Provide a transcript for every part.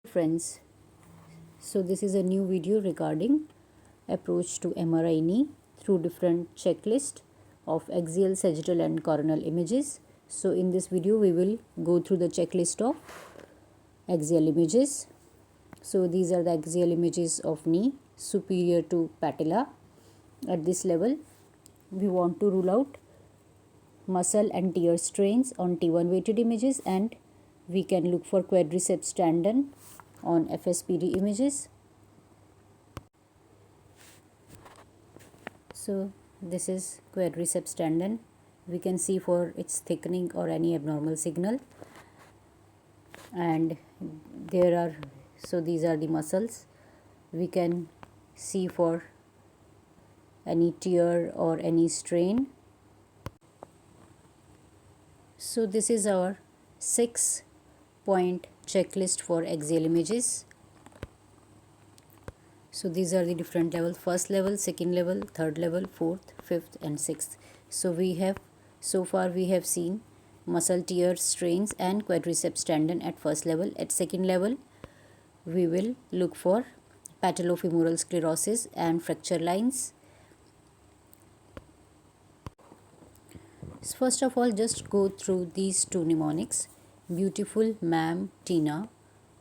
Friends, so this is a new video regarding approach to MRI knee through different checklist of axial, sagittal and coronal images. So in this video we will go through the checklist of axial images. So these are the axial images of knee superior to patella. At this level we want to rule out muscle and tear strains on T1 weighted images, and we can look for quadriceps tendon on FSPD images. So this is quadriceps tendon. We can see for its thickening or any abnormal signal, and there are, so these are the muscles. We can see for any tear or any strain. So this is our 6-point checklist for axial images. So these are the different levels: first level, second level, third level, fourth, fifth and sixth. So far we have seen muscle tear strains and quadriceps tendon at first level. At second level we will look for patellofemoral sclerosis and fracture lines. First of all, just go through these two mnemonics. Beautiful ma'am Tina,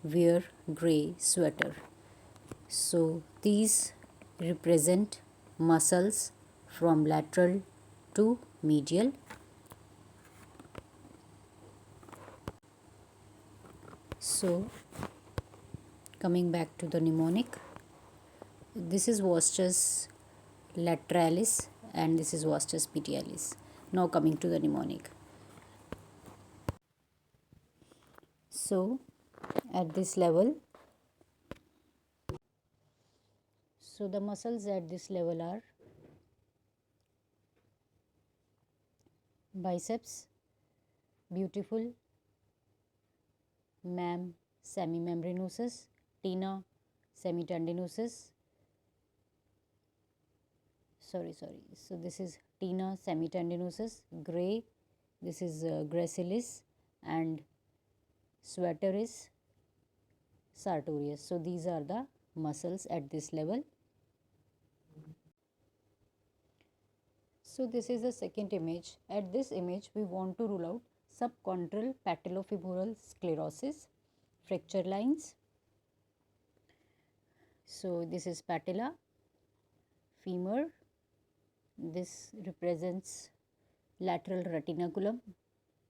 wear grey sweater. So these represent muscles from lateral to medial. So coming back to the mnemonic, this is vastus lateralis and this is vastus medialis. Now coming to the mnemonic. So at this level, so the muscles at this level are biceps, beautiful ma'am semimembranosus, Tina semitendinosus. So this is Tina semitendinosus, gray, this is gracilis, and sweater is sartorius. So these are the muscles at this level. So this is the second image. At this image we want to rule out subchondral patellofemoral sclerosis, fracture lines. So this is patella, femur, this represents lateral retinaculum,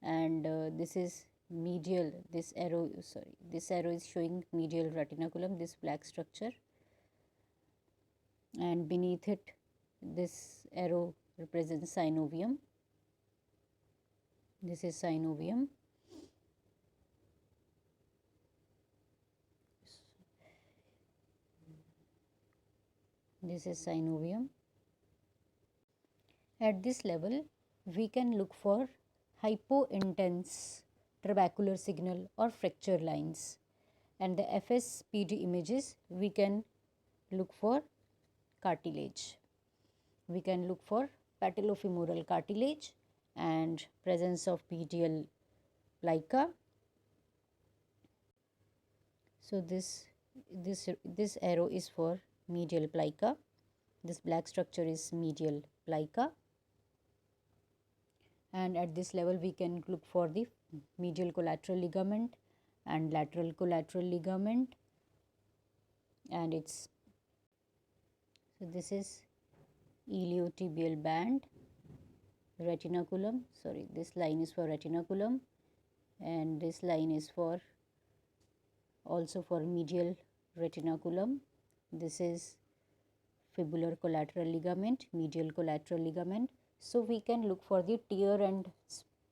and this is medial, this arrow is showing medial retinaculum, this black structure, and beneath it this arrow represents synovium. This is synovium. This is synovium. At this level we can look for hypointense trabecular signal or fracture lines, and the FSPD images we can look for cartilage. We can look for patellofemoral cartilage and presence of medial plica. So this arrow is for medial plica. This black structure is medial plica, and at this level we can look for the medial collateral ligament and lateral collateral ligament, and it's, so this is iliotibial band, retinaculum, this line is for retinaculum, and this line is for also for medial retinaculum. This is fibular collateral ligament, medial collateral ligament. So we can look for the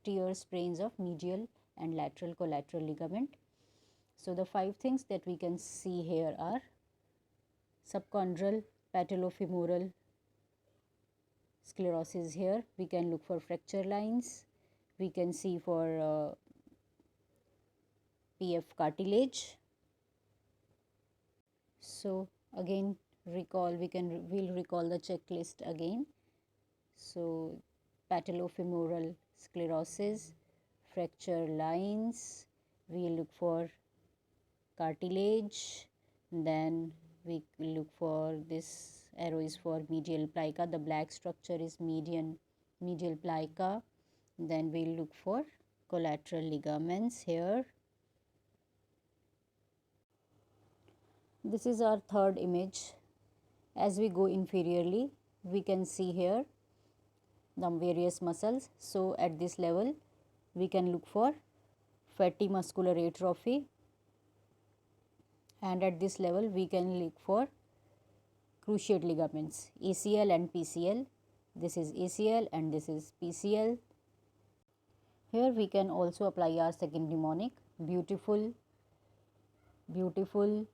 tear sprains of medial and lateral collateral ligament. So the 5 things that we can see here are subchondral patellofemoral sclerosis. Here we can look for fracture lines. We can see for PF cartilage. So again recall, we'll recall the checklist again. So patellofemoral sclerosis, fracture lines, we look for cartilage. Then we look for, this arrow is for medial plica, the black structure is medial plica. Then we look for collateral ligaments here. This is our third image. As we go inferiorly, we can see here the various muscles. So at this level, we can look for fatty muscular atrophy, and at this level we can look for cruciate ligaments, ACL and PCL. This is ACL and this is PCL. Here we can also apply our second mnemonic, beautiful, beautiful,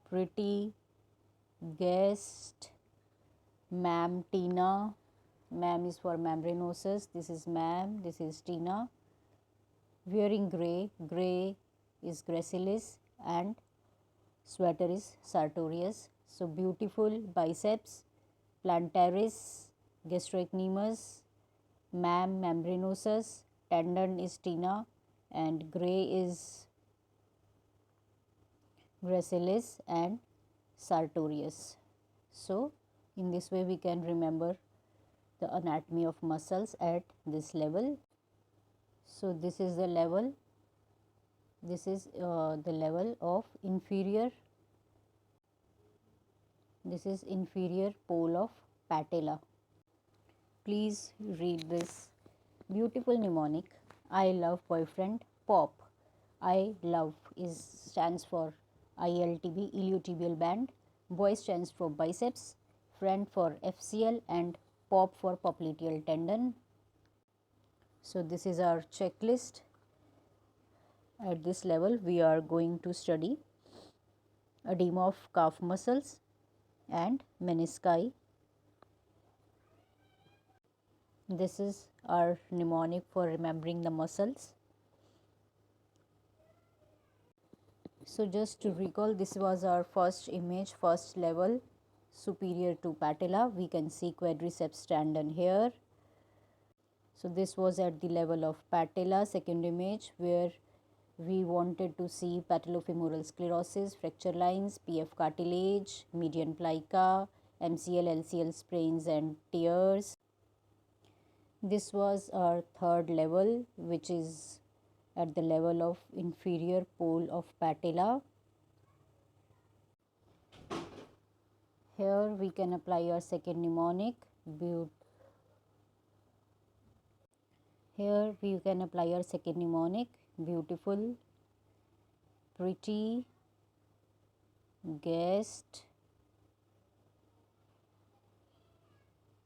pretty, guest, ma'am, Tina. Ma'am is for membranosus, this is ma'am, this is Tina. Wearing grey, grey is gracilis and sweater is sartorius. So beautiful, biceps, plantaris, gastrocnemius, ma'am, membranosus, tendon is Tina, and grey is gracilis and sartorius. So in this way we can remember the anatomy of muscles at this level. So this is the level, this is the level of inferior, this is inferior pole of patella. Please read this beautiful mnemonic. I love boyfriend, pop. I love stands for ILTB, iliotibial band. Boy stands for biceps, friend for FCL, and pop for popliteal tendon. So this is our checklist. At this level we are going to study edema of calf muscles and menisci. This is our mnemonic for remembering the muscles. So just to recall, this was our first image, first level, superior to patella. We can see quadriceps tendon here. So this was at the level of patella. Second image, where we wanted to see patellofemoral sclerosis, fracture lines, PF cartilage, median plica, MCL, LCL sprains and tears. This was our third level, which is at the level of inferior pole of patella. Here we can apply our second mnemonic. Here we can apply our second mnemonic, beautiful, pretty, guest,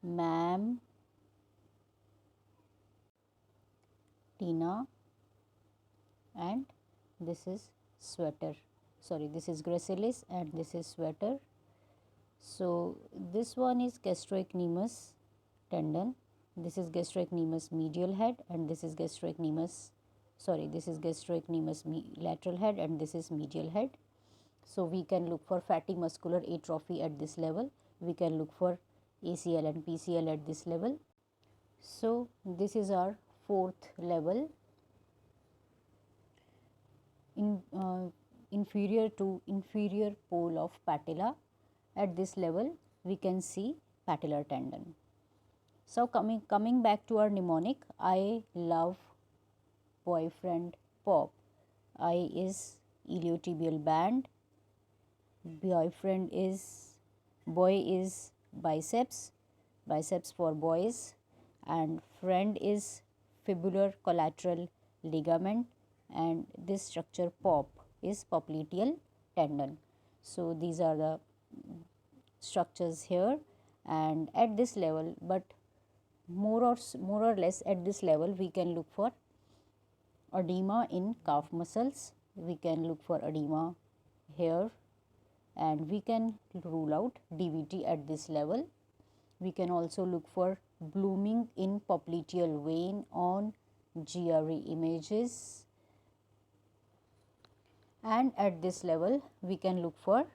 ma'am, Tina, and this is sweater. Sorry, this is gracilis and this is sweater. So this one is gastrocnemius tendon. This is gastrocnemius medial head and this is gastrocnemius, lateral head and this is medial head. So we can look for fatty muscular atrophy at this level. We can look for ACL and PCL at this level. So this is our fourth level, inferior to inferior pole of patella. At this level we can see patellar tendon. So coming back to our mnemonic, I love boyfriend, pop. I is iliotibial band, boy is biceps, biceps for boys, and friend is fibular collateral ligament, and this structure pop is popliteal tendon. So these are the structures here, and at this level, but more or less at this level we can look for edema in calf muscles. We can look for edema here, and we can rule out DVT at this level. We can also look for blooming in popliteal vein on GRE images, and at this level we can look for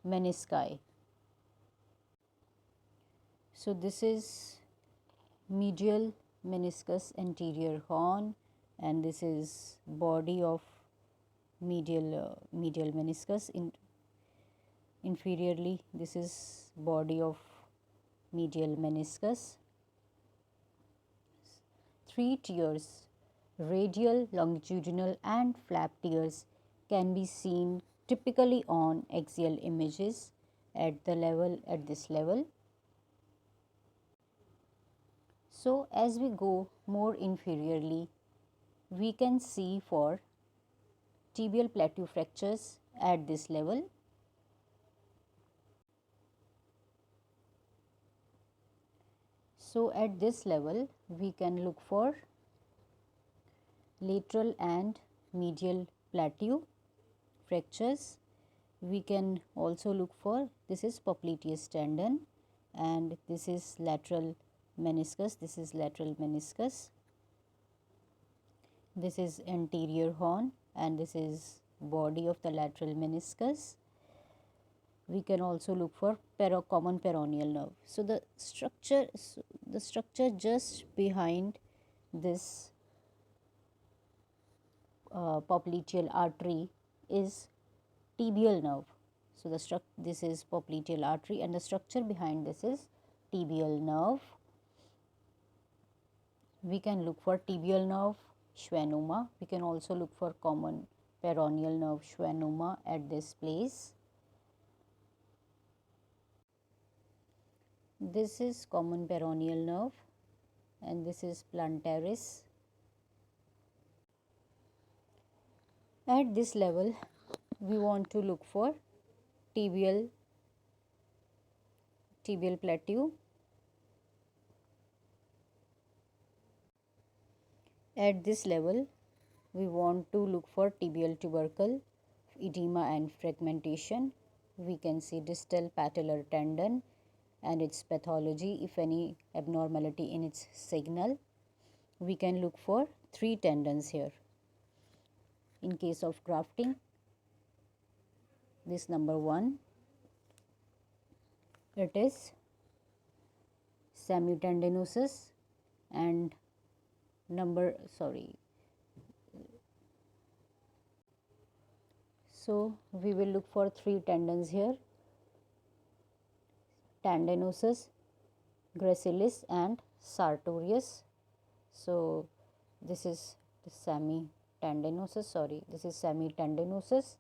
menisci. So this is medial meniscus anterior horn, and this is body of medial meniscus. Inferiorly, this is body of medial meniscus. 3 tears, radial, longitudinal and flap tears, can be seen typically on axial images at this level. So, as we go more inferiorly, we can see for tibial plateau fractures at this level. So, at this level, we can look for lateral and medial plateau fractures. We can also look for, this is popliteus tendon and this is lateral meniscus, this is lateral meniscus. This is anterior horn and this is body of the lateral meniscus. We can also look for common peroneal nerve. So, the structure just behind this popliteal artery is tibial nerve. So, this is popliteal artery and the structure behind this is tibial nerve. We can look for tibial nerve schwannoma. We can also look for common peroneal nerve schwannoma at this place. This is common peroneal nerve and this is plantaris. At this level, we want to look for tibial plateau. At this level, we want to look for tibial tubercle, edema and fragmentation. We can see distal patellar tendon and its pathology, if any abnormality in its signal. We can look for 3 tendons here. In case of grafting, this number 1, it is semitendinosus, and so we will look for 3 tendons here, tendinosus, gracilis and sartorius. So, this is the semitendinosus,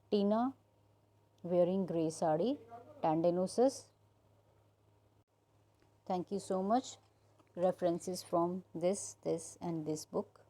Tina wearing grey sari, tendinosus. Thank you so much. References from this and this book.